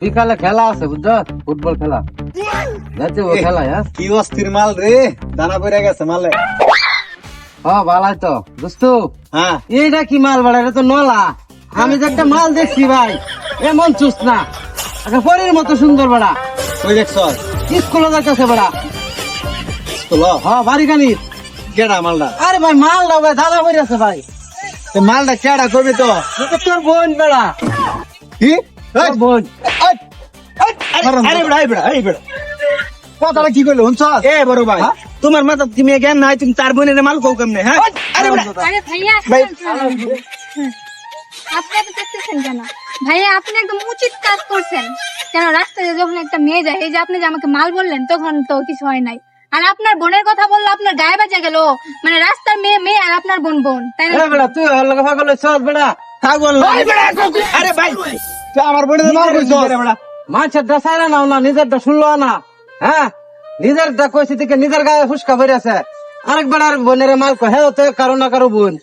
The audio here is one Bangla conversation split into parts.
বিকালে খেলা আছে বুঝছো, ফুটবল খেলা যাচ্ছে ও খেলা। হ্যাঁ কি অস্থির মাল রে, দানা পড়ে গেছে মালে। ভালাই তো দোস্ত। হ্যাঁ এইটা কি মাল বাড়া, এটা তো নলা। আমি যে একটা মাল দেখছি ভাই, এমন চুস না, একটা পরীর মতো সুন্দর বাড়া। ওই দেখছ স্কুলে যাইতেছে বাড়া। স্কুল বাড়ি কানি। কেডা মালটা? আরে ভাই মালটা ভাই দাদা করে আছে ভাই। তো মালটা কেডা করবি তো? এটা তোর বোন বেড়া। কি তোর বোন। আরে বেড়া, এই বেড়া, এই বেড়া, কথাটা কি করলো শুনছ? এ বড় ভাই, তোমার মাথা কি মেয়ে জ্ঞান নাই? তুমি তার বোনের মাল কও কেমনে? হ্যাঁ, আরে বেটা, আরে ভাইয়া ভাই, আপনি এত দেখতেছেন কেন? ভাইয়া আপনি একদম উচিত কাজ করছেন। কেন রাস্তায় যখন একটা মেয়ে যায়, এই যে আপনি যে আমাকে মাল বললেন, তখন তো কিছু হয় নাই। আর আপনার বোনের কথা বললো, আপনার গায়ে বাজে গেল। মানে রাস্তার মেয়ে মেয়ে আর আপনার বোন বোন, তাই না? আরে বেড়া তুই ওর লগে পাগল হইছস বেড়া। পাগল না। আরে ভাই, তুই আমার বোনের মাল কইছ? মাছের সারা নাও না, নিজেরটা শুনলো না। হ্যাঁ নিজেরটা কইছি থেকে নিজের গায়ে ফুসকা ভরে আছে। আরেক বেড়ার বোনের মাল কয়, হ্যাঁ তো কারো না কারো বোন।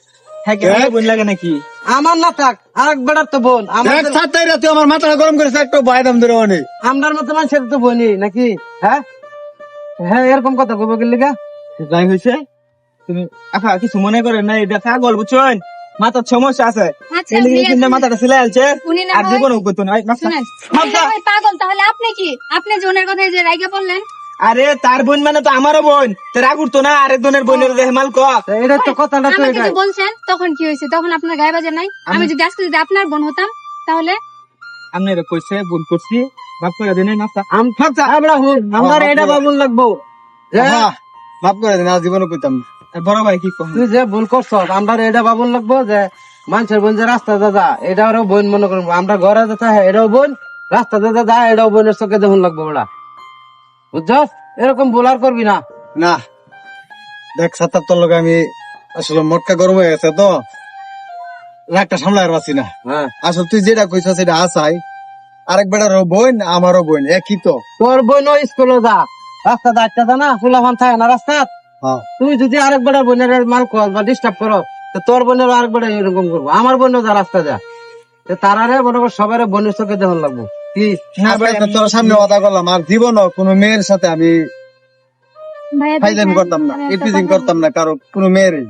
হ্যাঁ, বোন লাগে নাকি? আমার না থাক, আরেক বেড়ার তো বোন। এক ছাতাই রে, তুই আমার মাথাটা গরম করেছে একটু বাইদাম ধরে অনেক। আমরার মতো মানুষের তো বোনই নাকি? হ্যাঁ হ্যাঁ এরকম কথা কইব কি লিগা? যাই হইছে, তুমি আপা কিছু মনে করেন না, এটা পাগল বুঝছেন, মাথার সমস্যা আছে। আচ্ছা, এই লিগে ভাইয়া, কিন্তু মাথাটা ছিলে আলছে, উনি না আর হয়- জীবনও করতো না। এই মাথা- শুনেন, মাথা। ভাই পাগল, তাহলে আপনি কি? আপনি জনের কথা যে রাইগা বললেন, আরে তার বোন মানে তো আমারও বোন, তো রাগ উঠতো না আরেক বোনের বোনের দেহে মাল ক। তো এটা তো কথাটা তো আমাকে এটাই। যে বলছেন, তখন কি হয়েছে? তখন আপনার গায়ে বাজে নাই? আমি যদি আজকে যদি আপনার বোন হতাম, তাহলে আমি এটা কইছে বোন করছি, ভাব করে দেন এই মাথা। আমরা হুন, আমার এটা বাবুল লাগবো যে মাফ করে দিন, আর জীবনও কইতাম না। আর বড় ভাই কি কহ? তুই যে ভুল করছ, আমরা এটা বাবুল লাগবো যে মানুষের বোন যে রাস্তা দাদা এটাও বোন মনে করবো। আমরা ঘরে যেতে হয় এটাও বোন, রাস্তা দাদা যা এটাও বোনের চোখে দেখুন লাগবো ওরা। বুঝছস? এরকম ভুল আর করবি না। না দেখ, সাতার তোর লগে আমি আসলে মটকা গরম হয়ে গেছে তো, রাগটা সামলায় পারছি না। হ্যাঁ আসলে তুই যেটা কইছ সেটা আসাই, আরেক বেটারও বোন আমারও বোন একই তো। তোর বোন স্কুলে যা, রাস্তা দাঁড়টা যা না, ফুলাফান থাকে না রাস্তা। হ্যাঁ তুই যদি আরেক বেটার বোনের মাল কর বা ডিস্টার্ব করো, তো তোর বোনের আরেক বেটা এরকম করবো। আমার বোনও যা রাস্তা যা, তারারে মনে কর সবাই বোনের চোখে দেখুন লাগবো। কি না ভাই, আজকে তো তোর সামনে কথা বললাম, আর জীবনও কোনো মেয়ের সাথে আমি ভাইয়া ফাইলেন দেখেন, করতাম না, আমি একটা ইপিজিং কথা করতাম না কারো কোনো মেয়েরই।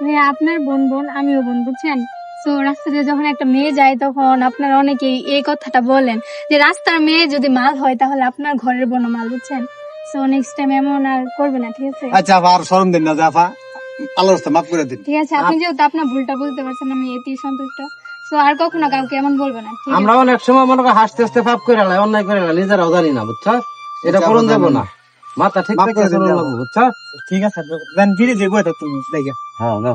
ভাইয়া, আপনার বোন বোন, আমিও বোন, বুঝছেন? তো রাস্তা দিয়ে যখন একটা মেয়ে যায়, তখন আপনারা অনেকেই এই কথাটা বলেন যে রাস্তার মেয়ে যদি মাল হয়, তাহলে আপনার ঘরের বোনও মাল, বুঝছেন? সো নেক্সট টাইম এমন আর করবে না, ঠিক আছে? আচ্ছা আবার শরম দিন না জাফা, আল্লাহর রাস্তায় মাফ করে দিন। ঠিক আছে, আপনি যেহেতু আপনার ভুলটা বুঝতে পারছেন, আমি এতেই সন্তুষ্ট। সো আর কখনো কাউকে এমন বলবে না, ঠিক আছে? আমরা অনেক সময় মনে কর হাসতে হাসতে পাপ করে লাই, অন্যায় করে লাই, নিজেরাও জানি না। বুঝছ? এটা আচ্ছা, করুন আমরা দেবো জানি না, না। মাথা ঠিক মাফ রেখে করে দিন চলুন যাবো। লাগবো। বুঝছ? ঠিক আছে, দেন ফিরে যাবো এটা তুমি, দেখো। হ্যাঁ